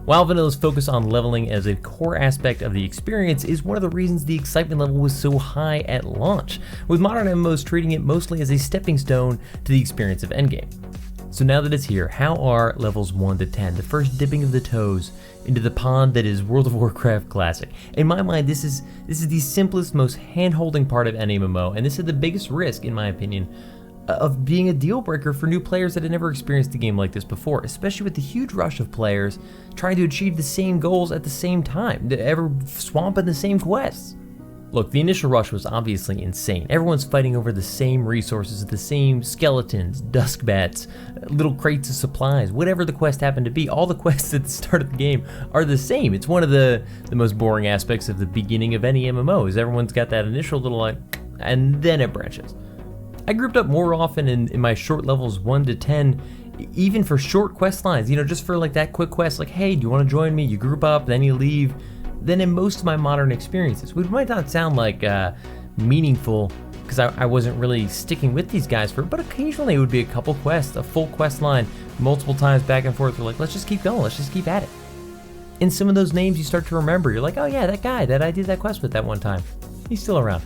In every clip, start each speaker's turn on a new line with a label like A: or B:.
A: While Vanilla's focus on leveling as a core aspect of the experience is one of the reasons the excitement level was so high at launch, with modern MMOs treating it mostly as a stepping stone to the experience of endgame. So now that it's here, how are levels 1 to 10, the first dipping of the toes into the pond that is World of Warcraft Classic? In my mind, this is the simplest, most hand-holding part of any MMO, and this is the biggest risk, in my opinion, of being a deal breaker for new players that had never experienced a game like this before, especially with the huge rush of players trying to achieve the same goals at the same time, to ever swamp in the same quests. Look, the initial rush was obviously insane. Everyone's fighting over the same resources, the same skeletons, dusk bats, little crates of supplies, whatever the quest happened to be. All the quests at the start of the game are the same. It's one of the most boring aspects of the beginning of any MMO, is everyone's got that initial little and then it branches. I grouped up more often in my short levels 1 to 10, even for short quest lines, just for like that quick quest, like, hey, do you want to join me? You group up, then you leave. Than in most of my modern experiences, which might not sound like meaningful because I wasn't really sticking with these guys but occasionally it would be a couple quests, a full quest line, multiple times back and forth. We're like, let's just keep going, let's just keep at it. In some of those names you start to remember, you're like, oh yeah, that guy that I did that quest with that one time, he's still around.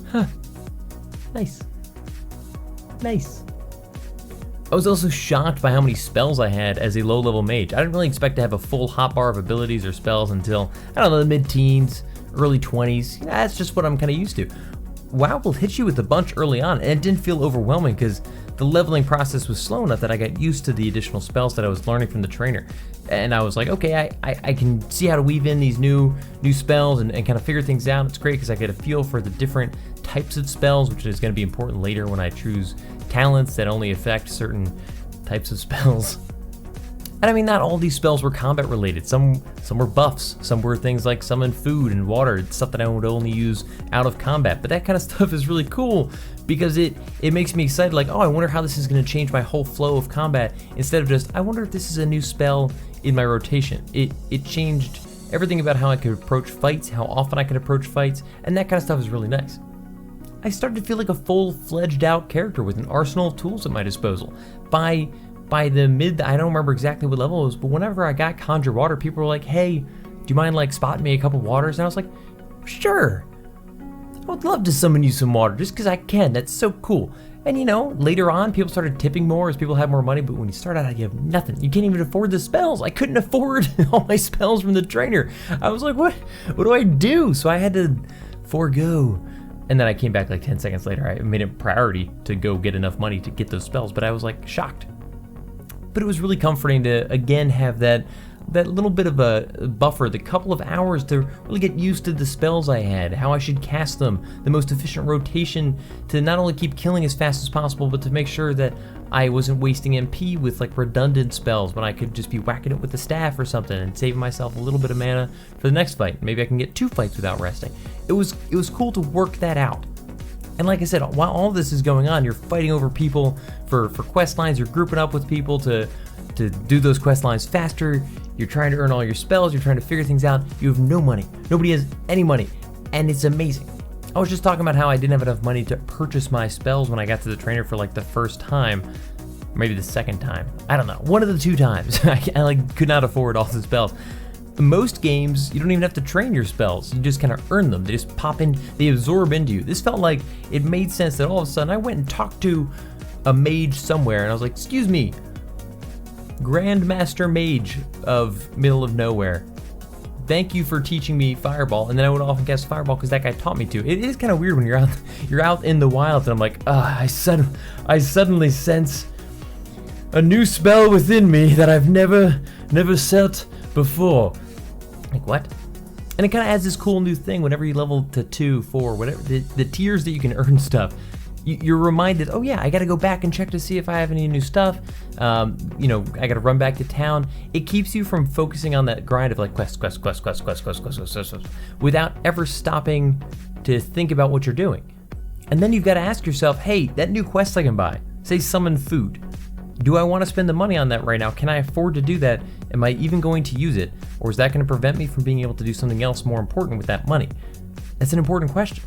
A: Huh. Nice. I was also shocked by how many spells I had as a low-level mage. I didn't really expect to have a full hotbar of abilities or spells until, I don't know, the mid-teens, early 20s. That's just what I'm kind of used to. WoW will hit you with a bunch early on, and it didn't feel overwhelming because the leveling process was slow enough that I got used to the additional spells that I was learning from the trainer. And I was like, okay, I can see how to weave in these new spells and kind of figure things out. It's great because I get a feel for the different types of spells, which is going to be important later when I choose talents that only affect certain types of spells. And I mean, not all these spells were combat related. Some were buffs, some were things like summon food and water, stuff that I would only use out of combat. But that kind of stuff is really cool because it makes me excited, like, oh, I wonder how this is going to change my whole flow of combat, instead of just, I wonder if this is a new spell in my rotation. It changed everything about how I could approach fights, how often I could approach fights, and that kind of stuff is really nice. I started to feel like a full-fledged out character with an arsenal of tools at my disposal. By the mid, I don't remember exactly what level it was, but whenever I got Conjure Water, people were like, hey, do you mind like spotting me a couple waters? And I was like, sure. I would love to summon you some water just because I can. That's so cool. And later on, people started tipping more as people had more money, but when you start out, you have nothing. You can't even afford the spells. I couldn't afford all my spells from the trainer. I was like, what do I do? So I had to forego. And then I came back like 10 seconds later. I made it a priority to go get enough money to get those spells, but I was like shocked. But it was really comforting to again have that little bit of a buffer, the couple of hours to really get used to the spells I had, how I should cast them, the most efficient rotation to not only keep killing as fast as possible, but to make sure that I wasn't wasting MP with like redundant spells when I could just be whacking it with the staff or something and saving myself a little bit of mana for the next fight. Maybe I can get 2 fights without resting. It was cool to work that out. And like I said, while all this is going on, you're fighting over people for quest lines, you're grouping up with people to do those quest lines faster, you're trying to earn all your spells, you're trying to figure things out, you have no money. Nobody has any money, and it's amazing. I was just talking about how I didn't have enough money to purchase my spells when I got to the trainer for like the first time, maybe the second time. I don't know, one of the 2 times. I like could not afford all the spells. Most games, you don't even have to train your spells. You just kind of earn them. They just pop in, they absorb into you. This felt like it made sense that all of a sudden I went and talked to a mage somewhere and I was like, excuse me, Grandmaster Mage of Middle of Nowhere, thank you for teaching me Fireball. And then I would often cast Fireball because that guy taught me to. It is kind of weird when you're out in the wild and I'm like, I suddenly sense a new spell within me that I've never set before. Like, what? And it kind of adds this cool new thing whenever you level to 2, 4, whatever, the tiers that you can earn stuff. You're reminded, oh yeah, I gotta go back and check to see if I have any new stuff. I gotta run back to town. It keeps you from focusing on that grind of like quest, without ever stopping to think about what you're doing. And then you've got to ask yourself, hey, that new quest I can buy, say summon food. Do I want to spend the money on that right now? Can I afford to do that? Am I even going to use it? Or is that going to prevent me from being able to do something else more important with that money? That's an important question.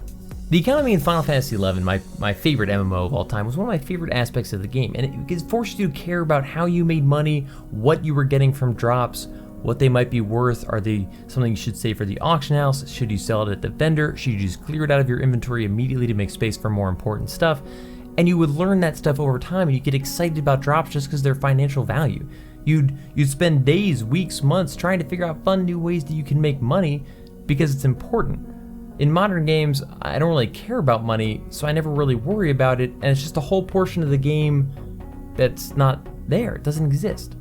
A: The economy in Final Fantasy XI, my favorite MMO of all time, was one of my favorite aspects of the game, and it forced you to care about how you made money, what you were getting from drops, what they might be worth. Are they something you should save for the auction house? Should you sell it at the vendor? Should you just clear it out of your inventory immediately to make space for more important stuff? And you would learn that stuff over time, and you get excited about drops just because they're financial value. You'd spend days, weeks, months trying to figure out fun new ways that you can make money because it's important. In modern games, I don't really care about money, so I never really worry about it, and it's just a whole portion of the game that's not there. It doesn't exist.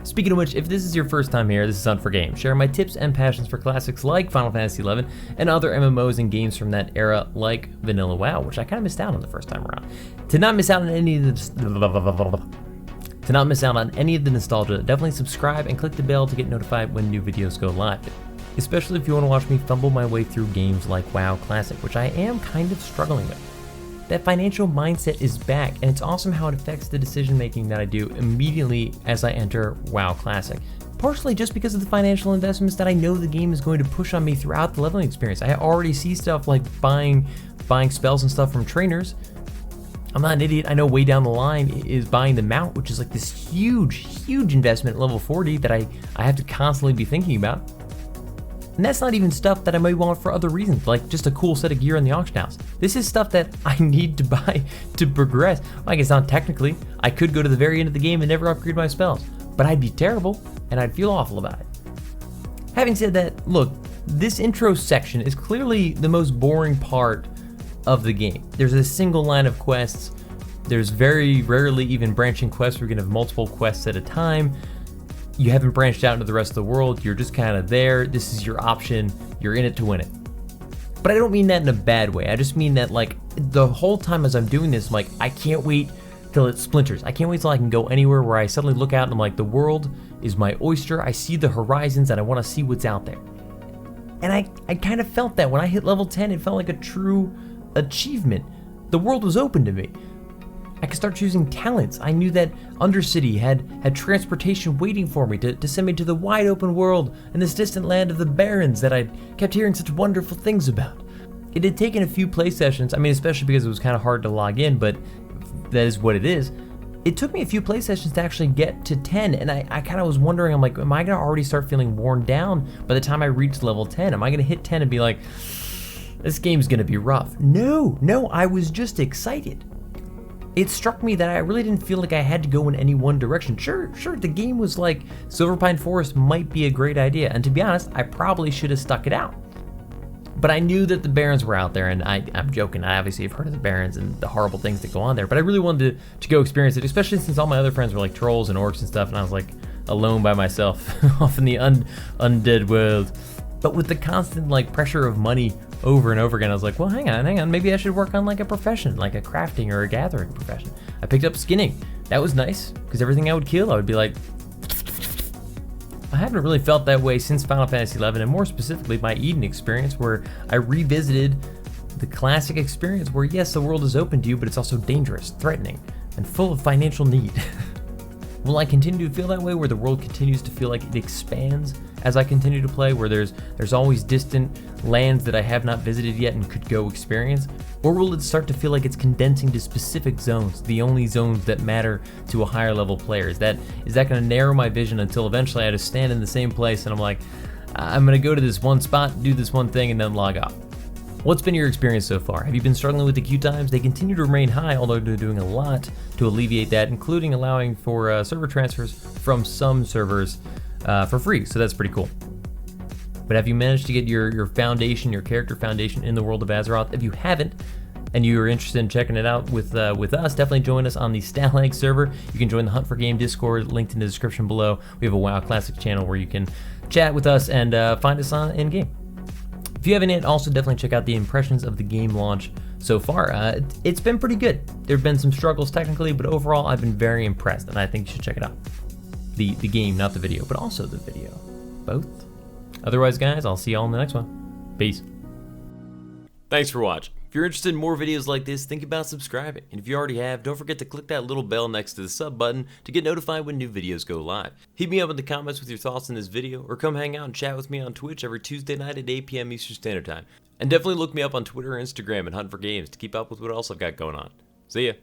A: Speaking of which, if this is your first time here, this is Hunt for Games, sharing my tips and passions for classics like Final Fantasy XI and other MMOs and games from that era like Vanilla WoW, which I kind of missed out on the first time around. To not miss out on any of the nostalgia, definitely subscribe and click the bell to get notified when new videos go live. Especially if you want to watch me fumble my way through games like WoW Classic, which I am kind of struggling with. That financial mindset is back, and it's awesome how it affects the decision making that I do immediately as I enter WoW Classic. Partially just because of the financial investments that I know the game is going to push on me throughout the leveling experience. I already see stuff like buying spells and stuff from trainers. I'm not an idiot. I know way down the line is buying the mount, which is like this huge investment at level 40 that I have to constantly be thinking about. And that's not even stuff that I might want for other reasons, like just a cool set of gear in the auction house. This is stuff that I need to buy to progress. Well, I guess not technically. I could go to the very end of the game and never upgrade my spells, but I'd be terrible and I'd feel awful about it. Having said that, look, this intro section is clearly the most boring part of the game. There's a single line of quests. There's very rarely even branching quests where you can have multiple quests at a time. You haven't branched out into the rest of the world. You're just kind of there. This is your option. You're in it to win it. But I don't mean that in a bad way. I just mean that like the whole time as I'm doing this, I'm like, I can't wait till it splinters. I can't wait till I can go anywhere where I suddenly look out and I'm like, the world is my oyster. I see the horizons and I want to see what's out there. And I kind of felt that when I hit level 10, it felt like a true achievement. The world was open to me. I could start choosing talents. I knew that Undercity had transportation waiting for me to send me to the wide open world and this distant land of the Barrens that I kept hearing such wonderful things about. It had taken a few play sessions, I mean, especially because it was kind of hard to log in, but that is what it is. It took me a few play sessions to actually get to 10, and I kind of was wondering, I'm like, am I going to already start feeling worn down by the time I reach level 10? Am I going to hit 10 and be like, this game's going to be rough? No, I was just excited. It struck me that I really didn't feel like I had to go in any one direction. Sure, the game was like, Silverpine Forest might be a great idea, and to be honest, I probably should have stuck it out. But I knew that the Barrens were out there, and I'm joking, I obviously have heard of the Barrens and the horrible things that go on there, but I really wanted to go experience it, especially since all my other friends were like trolls and orcs and stuff, and I was like alone by myself off in the undead world. But with the constant like pressure of money over and over again, I was like, well, hang on, maybe I should work on like a profession, like a crafting or a gathering profession. I picked up skinning. That was nice, because everything I would kill, I would be like, I haven't really felt that way since Final Fantasy XI, and more specifically my Eden experience, where I revisited the classic experience where yes, the world is open to you, but it's also dangerous, threatening, and full of financial need. Will I continue to feel that way, where the world continues to feel like it expands as I continue to play, where there's always distant lands that I have not visited yet and could go experience? Or will it start to feel like it's condensing to specific zones, the only zones that matter to a higher level player? Is that going to narrow my vision until eventually I just stand in the same place and I'm like, I'm going to go to this one spot, do this one thing, and then log off? What's been your experience so far? Have you been struggling with the queue times? They continue to remain high, although they're doing a lot to alleviate that, including allowing for server transfers from some servers for free, so that's pretty cool. But have you managed to get your foundation, your character foundation in the world of Azeroth? If you haven't, and you're interested in checking it out with us, definitely join us on the Stalag server. You can join the Hunt for Game Discord, linked in the description below. We have a WoW Classic channel where you can chat with us and find us on in-game. If you haven't yet, also definitely check out the impressions of the game launch so far. It's been pretty good. There have been some struggles technically, but overall I've been very impressed, and I think you should check it out. The game, not the video, but also the video. Both. Otherwise, guys, I'll see y'all in the next one. Peace. Thanks for watching. If you're interested in more videos like this, think about subscribing. And if you already have, don't forget to click that little bell next to the sub button to get notified when new videos go live. Hit me up in the comments with your thoughts on this video, or come hang out and chat with me on Twitch every Tuesday night at 8 p.m. Eastern Standard Time. And definitely look me up on Twitter or Instagram and Hunt for Games to keep up with what else I've got going on. See ya.